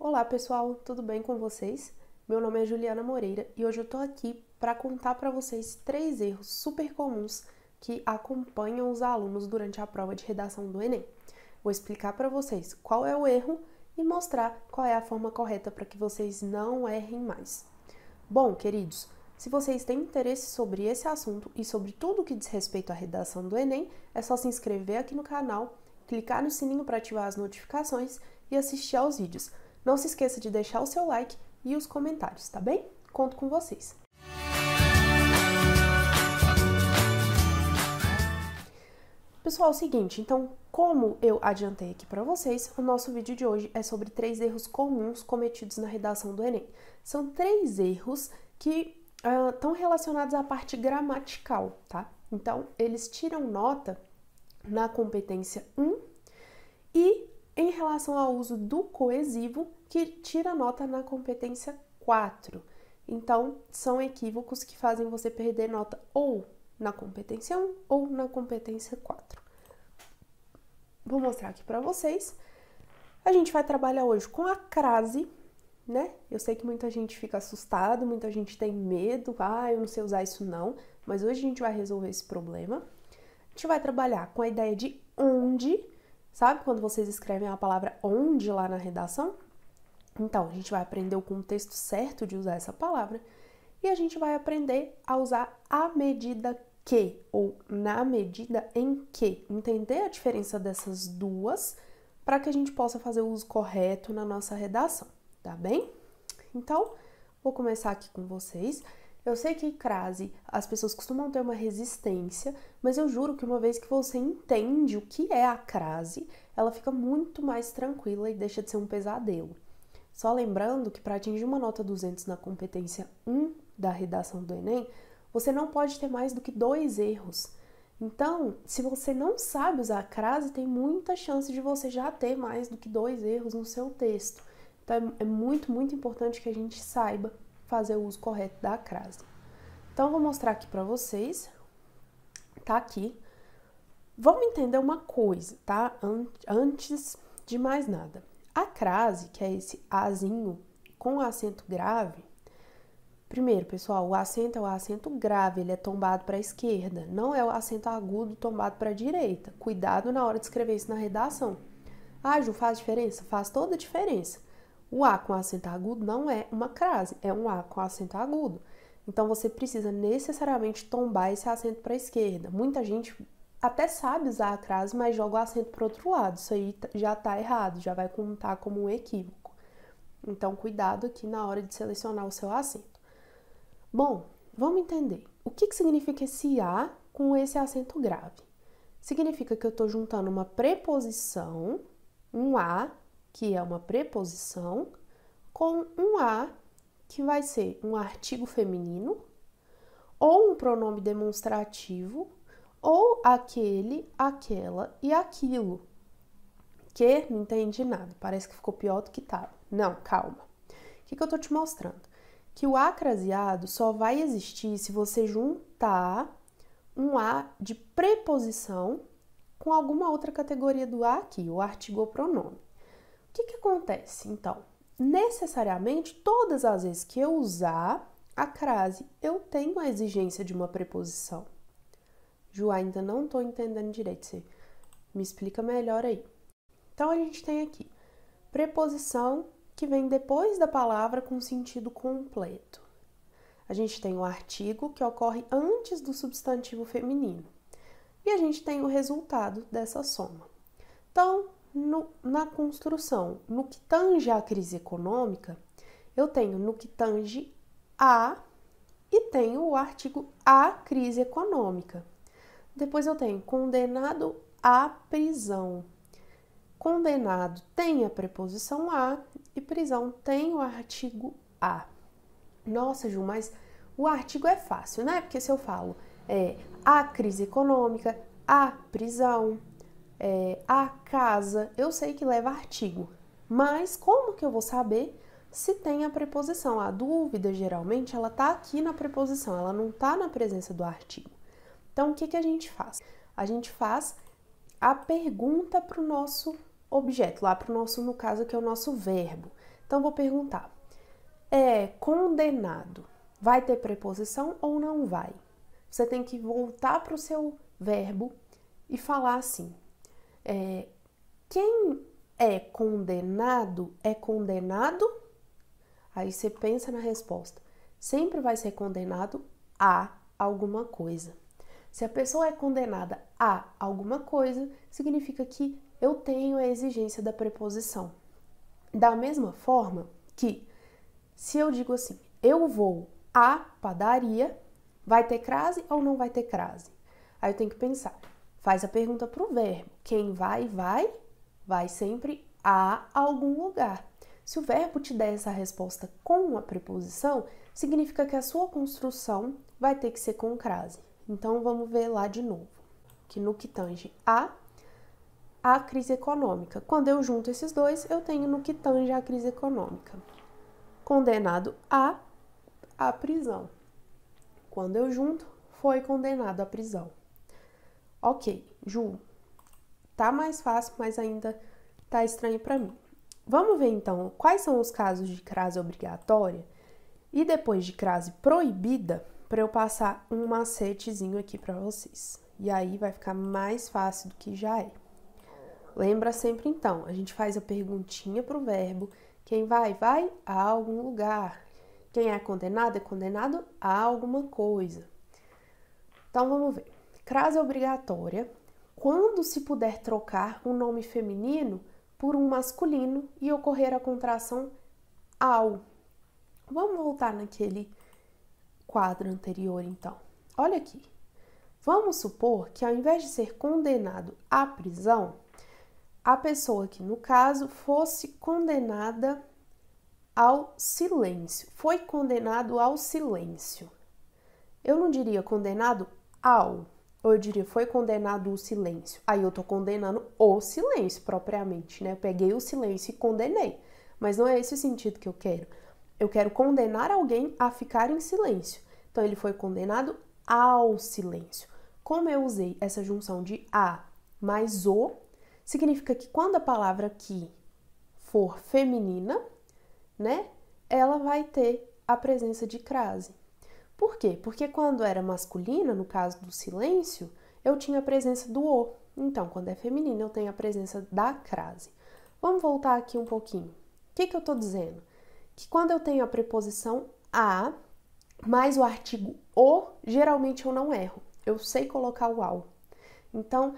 Olá pessoal, tudo bem com vocês? Meu nome é Juliana Moreira e hoje eu tô aqui para contar para vocês 3 erros super comuns que acompanham os alunos durante a prova de redação do Enem. Vou explicar para vocês qual é o erro e mostrar qual é a forma correta para que vocês não errem mais. Bom, queridos, se vocês têm interesse sobre esse assunto e sobre tudo que diz respeito à redação do Enem, é só se inscrever aqui no canal, clicar no sininho para ativar as notificações e assistir aos vídeos. Não se esqueça de deixar o seu like e os comentários, tá bem? Conto com vocês! Pessoal, é o seguinte, então, como eu adiantei aqui para vocês, o nosso vídeo de hoje é sobre 3 erros comuns cometidos na redação do Enem. São 3 erros que estão relacionados à parte gramatical, tá? Então, eles tiram nota na competência 1 e em relação ao uso do coesivo, que tira nota na competência 4. Então, são equívocos que fazem você perder nota ou na competência 1 ou na competência 4. Vou mostrar aqui para vocês. A gente vai trabalhar hoje com a crase, né? Eu sei que muita gente fica assustada, muita gente tem medo. Eu não sei usar isso não. Mas hoje a gente vai resolver esse problema. A gente vai trabalhar com a ideia de onde. Sabe quando vocês escrevem a palavra onde lá na redação? Então, a gente vai aprender o contexto certo de usar essa palavra e a gente vai aprender a usar a medida que ou na medida em que. Entender a diferença dessas duas para que a gente possa fazer o uso correto na nossa redação, tá bem? Então, vou começar aqui com vocês. Eu sei que crase, as pessoas costumam ter uma resistência, mas eu juro que uma vez que você entende o que é a crase, ela fica muito mais tranquila e deixa de ser um pesadelo. Só lembrando que para atingir uma nota 200 na competência 1 da redação do Enem, você não pode ter mais do que 2 erros. Então, se você não sabe usar a crase, tem muita chance de você já ter mais do que 2 erros no seu texto. Então, é muito, muito importante que a gente saiba fazer o uso correto da crase. Então, eu vou mostrar aqui para vocês. Tá aqui. Vamos entender uma coisa, tá? Antes de mais nada. A crase, que é esse azinho com acento grave. Primeiro, pessoal, o acento é o acento grave, ele é tombado para a esquerda. Não é o acento agudo tombado para a direita. Cuidado na hora de escrever isso na redação. Ju, faz diferença? Faz toda a diferença. O A com acento agudo não é uma crase, é um A com acento agudo. Então, você precisa necessariamente tombar esse acento para a esquerda. Muita gente até sabe usar a crase, mas joga o acento para o outro lado. Isso aí já está errado, já vai contar como um equívoco. Então, cuidado aqui na hora de selecionar o seu acento. Bom, vamos entender. O que significa esse A com esse acento grave? Significa que eu estou juntando uma preposição, um A, que é uma preposição, com um A, que vai ser um artigo feminino, ou um pronome demonstrativo, ou aquele, aquela e aquilo. Que não entendi nada, parece que ficou pior do que estava. Não, calma. O que eu tô te mostrando? Que o A craseado só vai existir se você juntar um A de preposição com alguma outra categoria do A aqui, o artigo ou pronome. O que acontece, então? Necessariamente, todas as vezes que eu usar a crase, eu tenho a exigência de uma preposição. Ju, ainda não estou entendendo direito, você me explica melhor aí. Então, a gente tem aqui preposição que vem depois da palavra com sentido completo. A gente tem o artigo que ocorre antes do substantivo feminino. E a gente tem o resultado dessa soma. Então, na construção, no que tange à crise econômica, eu tenho no que tange a e tenho o artigo a crise econômica. Depois eu tenho condenado à prisão. Condenado tem a preposição a e prisão tem o artigo a. Nossa, Ju, mas o artigo é fácil, né? Porque se eu falo a crise econômica, a prisão, a casa, eu sei que leva artigo. Mas como que eu vou saber se tem a preposição? A dúvida, geralmente, ela tá aqui na preposição, ela não tá na presença do artigo. Então, o que a gente faz? A gente faz a pergunta para o nosso objeto, lá para o nosso, no caso, que é o nosso verbo. Então, vou perguntar, é condenado, vai ter preposição ou não vai? Você tem que voltar para o seu verbo e falar assim, quem é condenado, aí você pensa na resposta, sempre vai ser condenado a alguma coisa. Se a pessoa é condenada a alguma coisa, significa que eu tenho a exigência da preposição. Da mesma forma que, se eu digo assim, eu vou à padaria, vai ter crase ou não vai ter crase? Aí eu tenho que pensar, faz a pergunta para o verbo. Quem vai sempre a algum lugar. Se o verbo te der essa resposta com uma preposição, significa que a sua construção vai ter que ser com crase. Então, vamos ver lá de novo, que no que tange a crise econômica. Quando eu junto esses dois, eu tenho no que tange a crise econômica. Condenado à prisão. Quando eu junto, foi condenado à prisão. Ok, Ju, tá mais fácil, mas ainda tá estranho para mim. Vamos ver então quais são os casos de crase obrigatória e depois de crase proibida, para eu passar um macetezinho aqui para vocês. E aí vai ficar mais fácil do que já é. Lembra sempre então, a gente faz a perguntinha pro verbo, quem vai a algum lugar. Quem é condenado a alguma coisa. Então vamos ver. Crase obrigatória, quando se puder trocar um nome feminino por um masculino e ocorrer a contração ao. Vamos voltar naquele quadro anterior, então. Olha aqui. Vamos supor que ao invés de ser condenado à prisão, a pessoa que, no caso, fosse condenada ao silêncio. Foi condenado ao silêncio. Eu não diria condenado ao, ou eu diria foi condenado ao silêncio. Aí eu tô condenando o silêncio propriamente, né? Eu peguei o silêncio e condenei. Mas não é esse o sentido que eu quero. Eu quero condenar alguém a ficar em silêncio. Então, ele foi condenado ao silêncio. Como eu usei essa junção de a mais o, significa que quando a palavra aqui for feminina, né, ela vai ter a presença de crase. Por quê? Porque quando era masculina, no caso do silêncio, eu tinha a presença do o. Então, quando é feminina, eu tenho a presença da crase. Vamos voltar aqui um pouquinho. O que eu estou dizendo? Que quando eu tenho a preposição a, mais o artigo o, geralmente eu não erro. Eu sei colocar o ao. Então,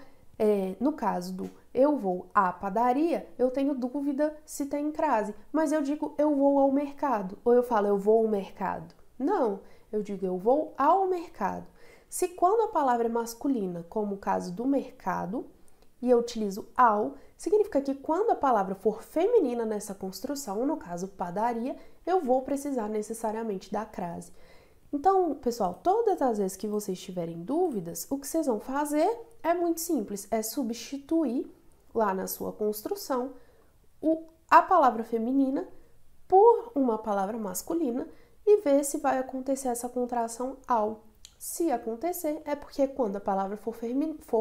no caso do eu vou à padaria, eu tenho dúvida se tem crase. Mas eu digo eu vou ao mercado. Ou eu falo eu vou ao mercado. Não, eu digo eu vou ao mercado. Se quando a palavra é masculina, como o caso do mercado, e eu utilizo ao, significa que quando a palavra for feminina nessa construção, no caso padaria, eu vou precisar necessariamente da crase. Então, pessoal, todas as vezes que vocês tiverem dúvidas, o que vocês vão fazer é muito simples, é substituir lá na sua construção a palavra feminina por uma palavra masculina e ver se vai acontecer essa contração ao. Se acontecer, é porque quando a palavra for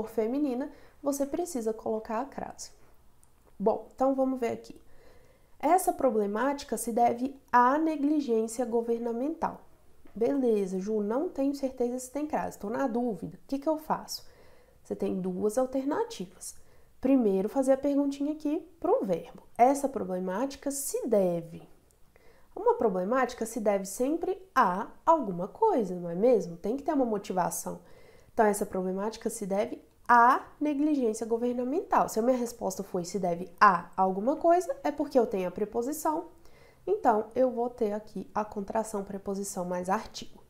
feminina, você precisa colocar a crase. Bom, então vamos ver aqui. Essa problemática se deve à negligência governamental. Beleza, Ju, não tenho certeza se tem crase, estou na dúvida. O que eu faço? Você tem duas alternativas. Primeiro, fazer a perguntinha aqui para o verbo. Essa problemática se deve. Uma problemática se deve sempre a alguma coisa, não é mesmo? Tem que ter uma motivação. Então, essa problemática se deve à negligência governamental. Se a minha resposta foi se deve a alguma coisa, é porque eu tenho a preposição. Então, eu vou ter aqui a contração preposição mais artigo.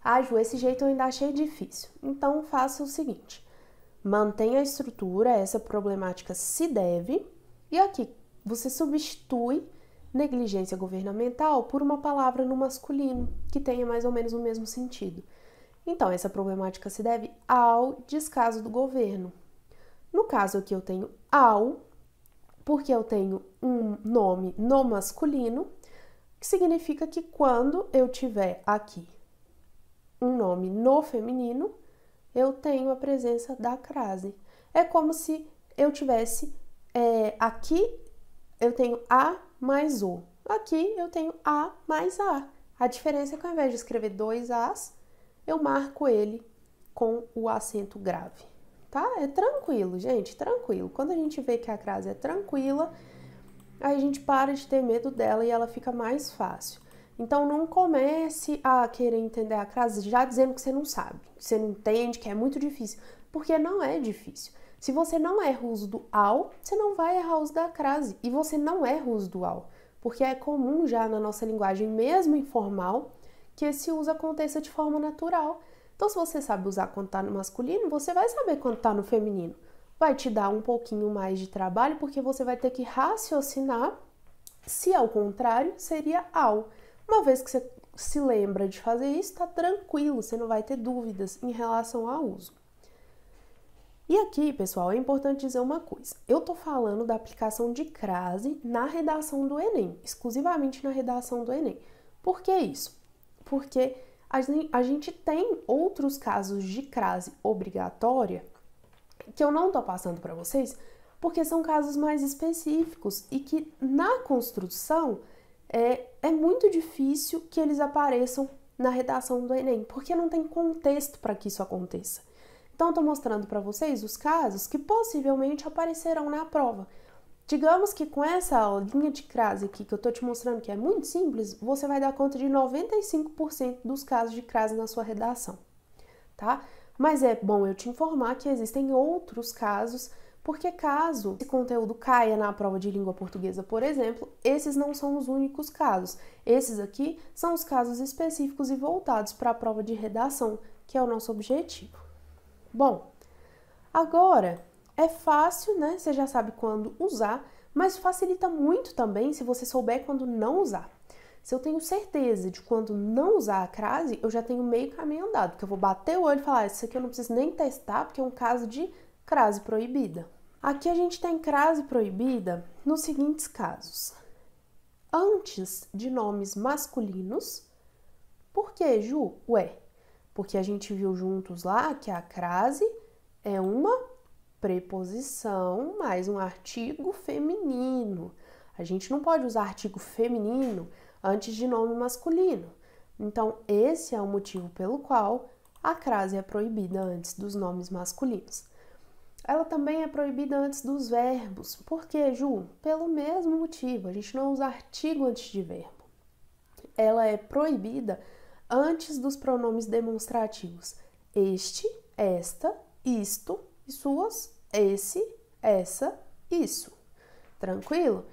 Ah, Ju, esse jeito eu ainda achei difícil. Então, faça o seguinte. Mantenha a estrutura, essa problemática se deve. E aqui, você substitui negligência governamental por uma palavra no masculino, que tenha mais ou menos o mesmo sentido. Então, essa problemática se deve ao descaso do governo. No caso aqui, eu tenho ao, porque eu tenho um nome no masculino, que significa que quando eu tiver aqui um nome no feminino, eu tenho a presença da crase. É como se eu tivesse aqui, eu tenho a mais o. Aqui eu tenho a mais a. A diferença é que ao invés de escrever 2 as, eu marco ele com o acento grave, tá? É tranquilo, gente, tranquilo. Quando a gente vê que a crase é tranquila, aí a gente para de ter medo dela e ela fica mais fácil. Então, não comece a querer entender a crase já dizendo que você não sabe, que você não entende, que é muito difícil, porque não é difícil. Se você não erra o uso do ao, você não vai errar o uso da crase, e você não erra o uso do ao, porque é comum já na nossa linguagem, mesmo informal, que esse uso aconteça de forma natural. Então, se você sabe usar quando está no masculino, você vai saber quando está no feminino. Vai te dar um pouquinho mais de trabalho, porque você vai ter que raciocinar se ao contrário seria ao. Uma vez que você se lembra de fazer isso, tá tranquilo, você não vai ter dúvidas em relação ao uso. E aqui, pessoal, é importante dizer uma coisa. Eu tô falando da aplicação de crase na redação do Enem, exclusivamente na redação do Enem. Por que isso? Porque a gente tem outros casos de crase obrigatória que eu não tô passando para vocês, porque são casos mais específicos e que na construção é muito difícil que eles apareçam na redação do Enem, porque não tem contexto para que isso aconteça. Então, eu tô mostrando para vocês os casos que possivelmente aparecerão na prova. Digamos que com essa linha de crase aqui que eu tô te mostrando, que é muito simples, você vai dar conta de 95% dos casos de crase na sua redação, tá? Mas é bom eu te informar que existem outros casos, porque caso esse conteúdo caia na prova de língua portuguesa, por exemplo, esses não são os únicos casos. Esses aqui são os casos específicos e voltados para a prova de redação, que é o nosso objetivo. Bom, agora é fácil, né? Você já sabe quando usar, mas facilita muito também se você souber quando não usar. Se eu tenho certeza de quando não usar a crase, eu já tenho meio caminho andado, porque eu vou bater o olho e falar, isso aqui eu não preciso nem testar, porque é um caso de crase proibida. Aqui a gente tem crase proibida nos seguintes casos. Antes de nomes masculinos. Por quê, Ju? Ué, porque a gente viu juntos lá que a crase é uma preposição mais um artigo feminino. A gente não pode usar artigo feminino antes de nome masculino. Então, esse é o motivo pelo qual a crase é proibida antes dos nomes masculinos. Ela também é proibida antes dos verbos. Por quê, Ju? Pelo mesmo motivo, a gente não usa artigo antes de verbo. Ela é proibida antes dos pronomes demonstrativos. Este, esta, isto, suas, esse, essa, isso. Tranquilo?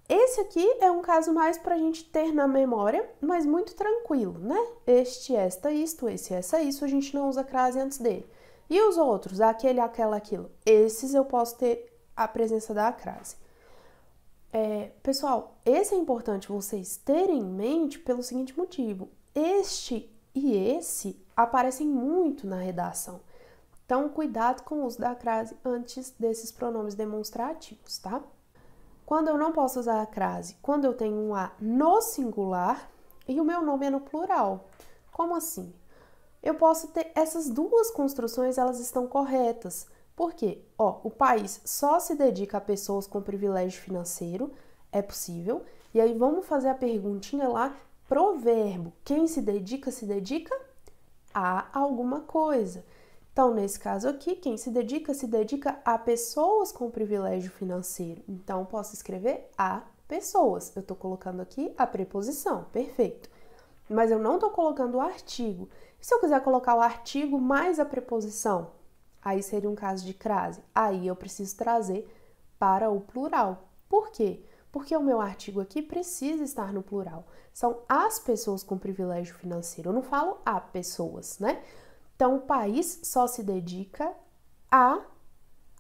Esse aqui é um caso mais para a gente ter na memória, mas muito tranquilo, né? Este, esta, isto, esse, essa, isso, a gente não usa crase antes dele. E os outros, aquele, aquela, aquilo, esses eu posso ter a presença da crase. Pessoal, esse é importante vocês terem em mente pelo seguinte motivo. Este e esse aparecem muito na redação. Então, cuidado com o uso da crase antes desses pronomes demonstrativos, tá? Quando eu não posso usar a crase? Quando eu tenho um a no singular e o meu nome é no plural. Como assim? Eu posso ter essas duas construções, elas estão corretas. Por quê? O país só se dedica a pessoas com privilégio financeiro, é possível. E aí vamos fazer a perguntinha lá pro verbo. Quem se dedica a alguma coisa. Então, nesse caso aqui, quem se dedica a pessoas com privilégio financeiro. Então, posso escrever a pessoas. Eu tô colocando aqui a preposição, perfeito. Mas eu não tô colocando o artigo. E se eu quiser colocar o artigo mais a preposição? Aí seria um caso de crase. Aí eu preciso trazer para o plural. Por quê? Porque o meu artigo aqui precisa estar no plural. São as pessoas com privilégio financeiro. Eu não falo a pessoas, né? Então, o país só se dedica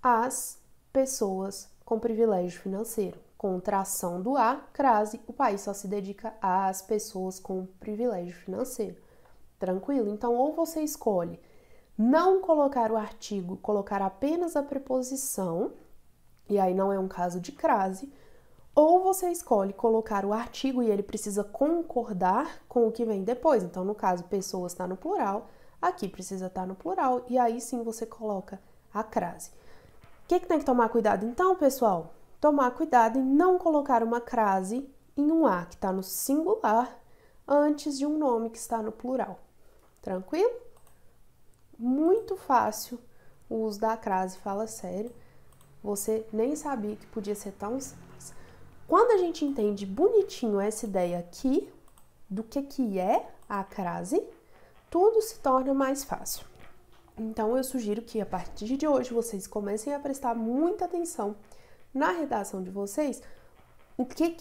às pessoas com privilégio financeiro. Contração do a, crase, o país só se dedica às pessoas com privilégio financeiro. Tranquilo? Então, ou você escolhe não colocar o artigo, colocar apenas a preposição, e aí não é um caso de crase, ou você escolhe colocar o artigo e ele precisa concordar com o que vem depois. Então, no caso, pessoas está no plural, aqui precisa estar no plural, e aí sim você coloca a crase. O que tem que tomar cuidado então, pessoal? tomar cuidado em não colocar uma crase em um A que está no singular antes de um nome que está no plural. Tranquilo? Muito fácil o uso da crase, fala sério. Você nem sabia que podia ser tão simples. Quando a gente entende bonitinho essa ideia aqui, do que é a crase, tudo se torna mais fácil. Então, eu sugiro que a partir de hoje vocês comecem a prestar muita atenção na redação de vocês, o que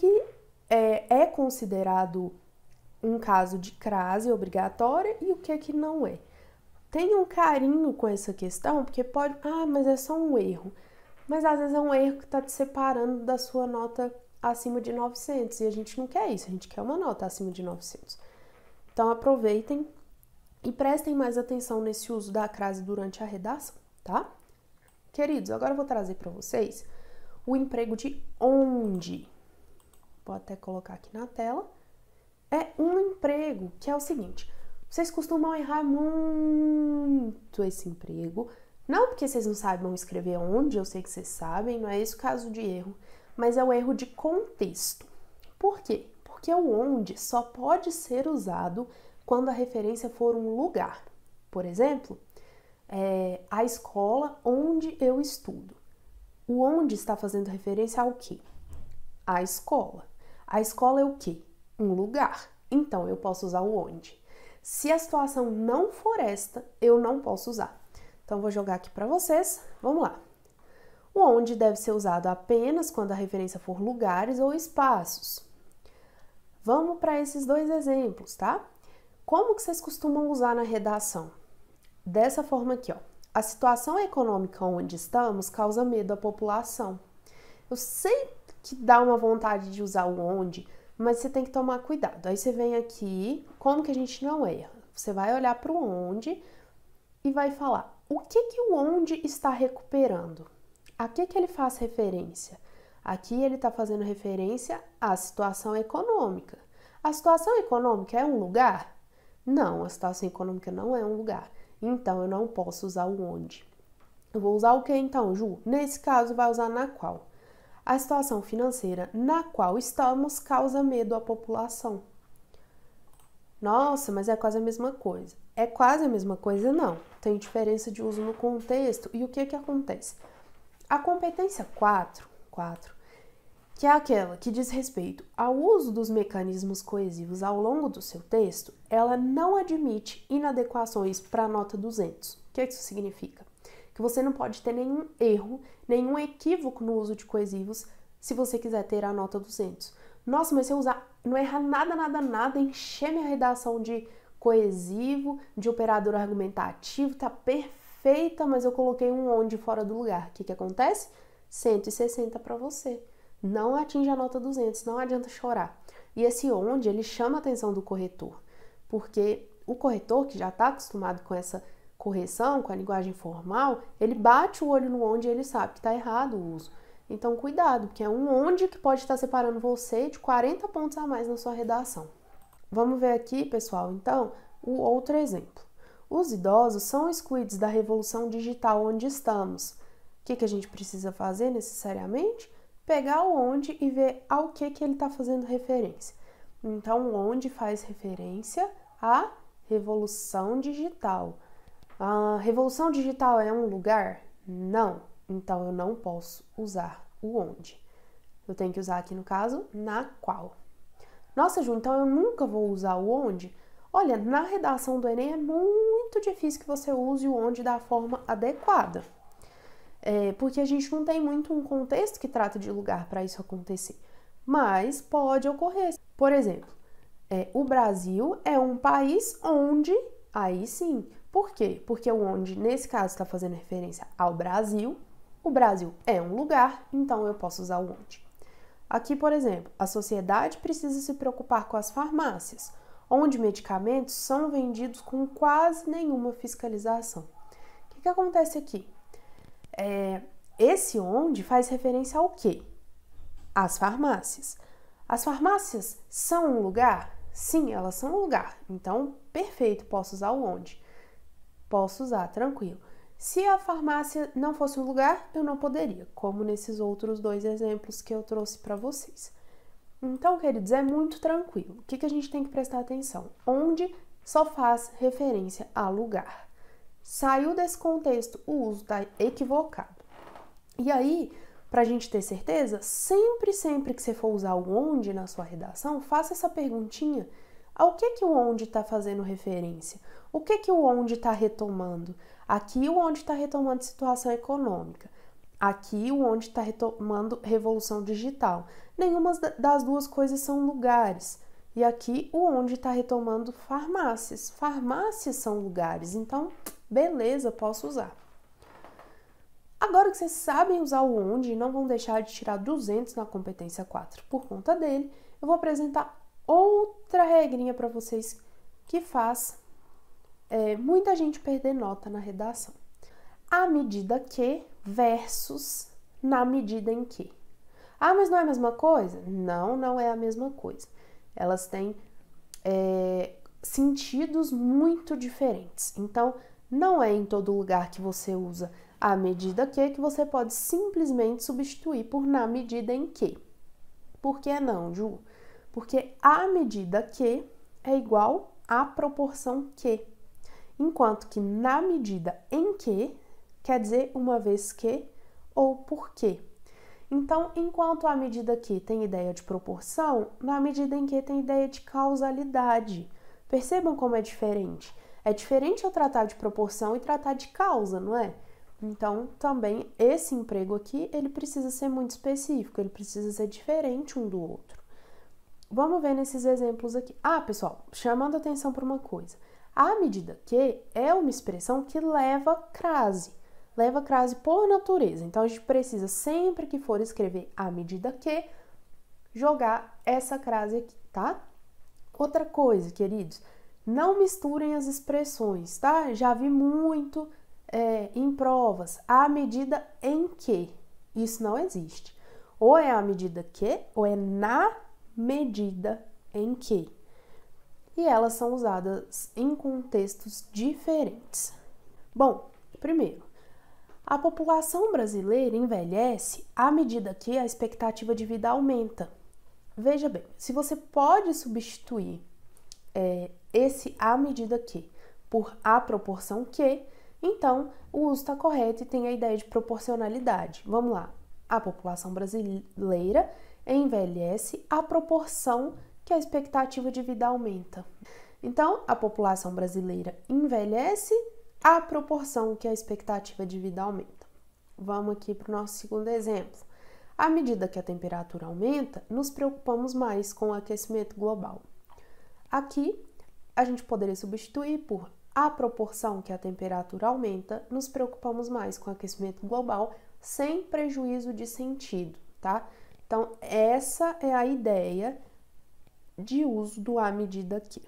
é considerado um caso de crase obrigatória e o que não é. Tenham um carinho com essa questão, porque pode... mas é só um erro. Mas às vezes é um erro que está te separando da sua nota acima de 900 e a gente não quer isso, a gente quer uma nota acima de 900. Então, aproveitem e prestem mais atenção nesse uso da crase durante a redação, tá? Queridos, agora eu vou trazer para vocês o emprego de onde. Vou até colocar aqui na tela. É um emprego que é o seguinte: vocês costumam errar muito esse emprego. Não porque vocês não saibam escrever onde, eu sei que vocês sabem, não é esse o caso de erro, mas é o erro de contexto. Por quê? Porque o onde só pode ser usado quando a referência for um lugar. Por exemplo, a escola onde eu estudo. O onde está fazendo referência ao quê? A escola. A escola é o quê? Um lugar. Então, eu posso usar o onde. Se a situação não for esta, eu não posso usar. Então, vou jogar aqui para vocês. Vamos lá. O onde deve ser usado apenas quando a referência for lugares ou espaços. Vamos para esses dois exemplos, tá? Como que vocês costumam usar na redação? Dessa forma aqui, ó. A situação econômica onde estamos causa medo à população. Eu sei que dá uma vontade de usar o onde, mas você tem que tomar cuidado. Aí você vem aqui, como que a gente não erra? Você vai olhar para o onde e vai falar o que o onde está recuperando. A que ele faz referência? Aqui ele está fazendo referência à situação econômica. A situação econômica é um lugar? Não, a situação econômica não é um lugar. Então, eu não posso usar o onde. Eu vou usar o que então, Ju? Nesse caso, vai usar na qual. A situação financeira na qual estamos causa medo à população. Nossa, mas é quase a mesma coisa. É quase a mesma coisa? Não. Tem diferença de uso no contexto. E o que acontece? A competência 4, que é aquela que diz respeito ao uso dos mecanismos coesivos ao longo do seu texto, ela não admite inadequações para a nota 200. O que isso significa? Que você não pode ter nenhum erro, nenhum equívoco no uso de coesivos se você quiser ter a nota 200. Nossa, mas se eu usar, não errar nada, encher minha redação de coesivo, de operador argumentativo, tá perfeita, mas eu coloquei um onde fora do lugar. O que acontece? 160 para você. Não atinge a nota 200, não adianta chorar. E esse onde, ele chama a atenção do corretor, porque o corretor, que já está acostumado com essa correção, com a linguagem formal, ele bate o olho no onde e ele sabe que está errado o uso. Então, cuidado, porque é um onde que pode estar separando você de 40 pontos a mais na sua redação. Vamos ver aqui, pessoal, então, o outro exemplo. Os idosos são excluídos da revolução digital onde estamos. O que a gente precisa fazer necessariamente? Pegar o onde e ver ao que ele está fazendo referência. Então, onde faz referência à revolução digital. A revolução digital é um lugar? Não. Então, eu não posso usar o onde. Eu tenho que usar aqui, no caso, na qual. Nossa, Ju, então eu nunca vou usar o onde? Olha, na redação do Enem é muito difícil que você use o onde da forma adequada. Porque a gente não tem muito um contexto que trata de lugar para isso acontecer. Mas pode ocorrer. Por exemplo, o Brasil é um país onde... Aí sim. Por quê? Porque o onde, nesse caso, está fazendo referência ao Brasil. O Brasil é um lugar, então eu posso usar o onde. Aqui, por exemplo, a sociedade precisa se preocupar com as farmácias, onde medicamentos são vendidos com quase nenhuma fiscalização. O que acontece aqui? Esse onde faz referência ao quê? Às farmácias. As farmácias são um lugar? Sim, elas são um lugar. Então, perfeito, posso usar o onde. Posso usar, tranquilo. Se a farmácia não fosse um lugar, eu não poderia, como nesses outros dois exemplos que eu trouxe para vocês. Então, queridos, é muito tranquilo. O que a gente tem que prestar atenção? Onde só faz referência a lugar. Saiu desse contexto, o uso está equivocado. E aí, para a gente ter certeza, sempre que você for usar o onde na sua redação, faça essa perguntinha. Ao que o onde está fazendo referência? O que o onde está retomando? Aqui o onde está retomando situação econômica. Aqui o onde está retomando revolução digital. Nenhuma das duas coisas são lugares. E aqui o onde está retomando farmácias. Farmácias são lugares, então beleza, posso usar. Agora que vocês sabem usar o onde e não vão deixar de tirar 200 na competência 4 por conta dele, eu vou apresentar outra regrinha para vocês que faz muita gente perder nota na redação. À medida que versus na medida em que. Ah, mas não é a mesma coisa? Não, não é a mesma coisa. Elas têm sentidos muito diferentes. Então, não é em todo lugar que você usa à medida que você pode simplesmente substituir por na medida em que. Por que não, Ju? Porque à medida que é igual à proporção que. Enquanto que na medida em que quer dizer uma vez que ou por quê. Então, enquanto a medida que tem ideia de proporção, na medida em que tem ideia de causalidade. Percebam como é diferente. É diferente eu tratar de proporção e tratar de causa, não é? Então, também, esse emprego aqui, ele precisa ser muito específico, ele precisa ser diferente um do outro. Vamos ver nesses exemplos aqui. Ah, pessoal, chamando atenção para uma coisa. À medida que é uma expressão que leva crase. Leva crase por natureza. Então, a gente precisa, sempre que for escrever à medida que, jogar essa crase aqui, tá? Outra coisa, queridos, não misturem as expressões, tá? Já vi muito em provas, à medida em que. Isso não existe. Ou é à medida que, ou é na medida em que. E elas são usadas em contextos diferentes. Bom, primeiro, a população brasileira envelhece à medida que a expectativa de vida aumenta. Veja bem, se você pode substituir esse à medida que por à proporção que, então o uso está correto e tem a ideia de proporcionalidade. Vamos lá, a população brasileira envelhece à proporção que a expectativa de vida aumenta. Então, a população brasileira envelhece à proporção que a expectativa de vida aumenta. Vamos aqui para o nosso segundo exemplo. À medida que a temperatura aumenta, nos preocupamos mais com o aquecimento global. Aqui, a gente poderia substituir por à proporção que a temperatura aumenta, nos preocupamos mais com o aquecimento global, sem prejuízo de sentido, tá? Então, essa é a ideia de uso do à medida que.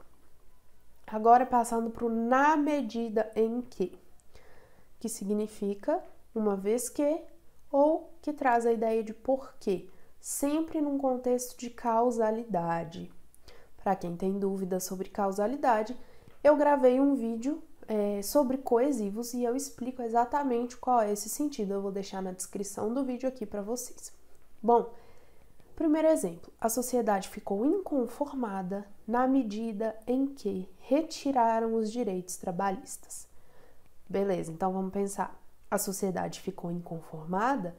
Agora, passando para o na medida em que significa uma vez que ou que traz a ideia de porquê, sempre num contexto de causalidade. Para quem tem dúvidas sobre causalidade, eu gravei um vídeo sobre coesivos e eu explico exatamente qual é esse sentido. Eu vou deixar na descrição do vídeo aqui para vocês. Bom, primeiro exemplo, a sociedade ficou inconformada na medida em que retiraram os direitos trabalhistas. Beleza, então vamos pensar. A sociedade ficou inconformada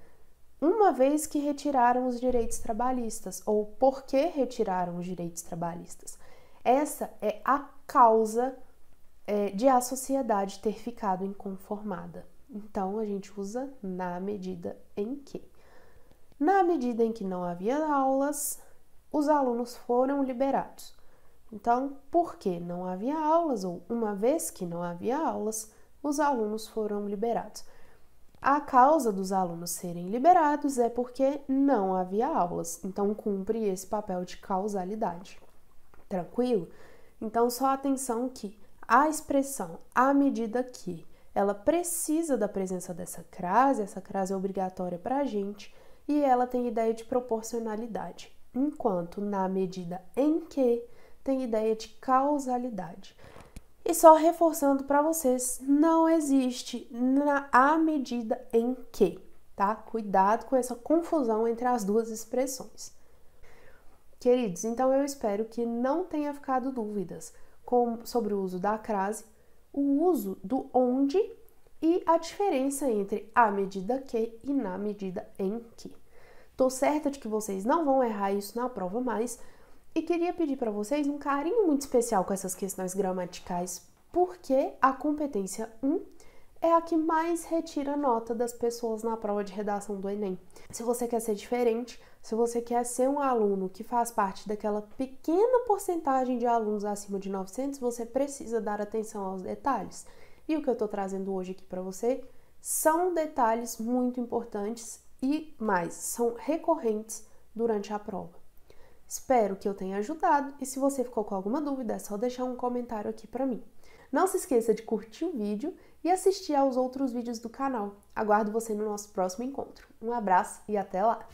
uma vez que retiraram os direitos trabalhistas, ou por que retiraram os direitos trabalhistas. Essa é a causa de a sociedade ter ficado inconformada. Então, a gente usa na medida em que. Na medida em que não havia aulas, os alunos foram liberados. Então, por que não havia aulas, ou uma vez que não havia aulas, os alunos foram liberados. A causa dos alunos serem liberados é porque não havia aulas, então cumpre esse papel de causalidade. Tranquilo? Então, só atenção que a expressão à medida que, ela precisa da presença dessa crase, essa crase é obrigatória para a gente, e ela tem ideia de proporcionalidade, enquanto na medida em que tem ideia de causalidade. E só reforçando para vocês, não existe a medida em que, tá? Cuidado com essa confusão entre as duas expressões. Queridos, então eu espero que não tenha ficado dúvidas sobre o uso da crase, o uso do onde e a diferença entre a medida que e na medida em que. Tô certa de que vocês não vão errar isso na prova mais e queria pedir para vocês um carinho muito especial com essas questões gramaticais, porque a competência 1 é a que mais retira nota das pessoas na prova de redação do Enem. Se você quer ser diferente, se você quer ser um aluno que faz parte daquela pequena porcentagem de alunos acima de 900, você precisa dar atenção aos detalhes. E o que eu estou trazendo hoje aqui para você são detalhes muito importantes e mais, são recorrentes durante a prova. Espero que eu tenha ajudado e se você ficou com alguma dúvida é só deixar um comentário aqui para mim. Não se esqueça de curtir o vídeo e assistir aos outros vídeos do canal. Aguardo você no nosso próximo encontro. Um abraço e até lá!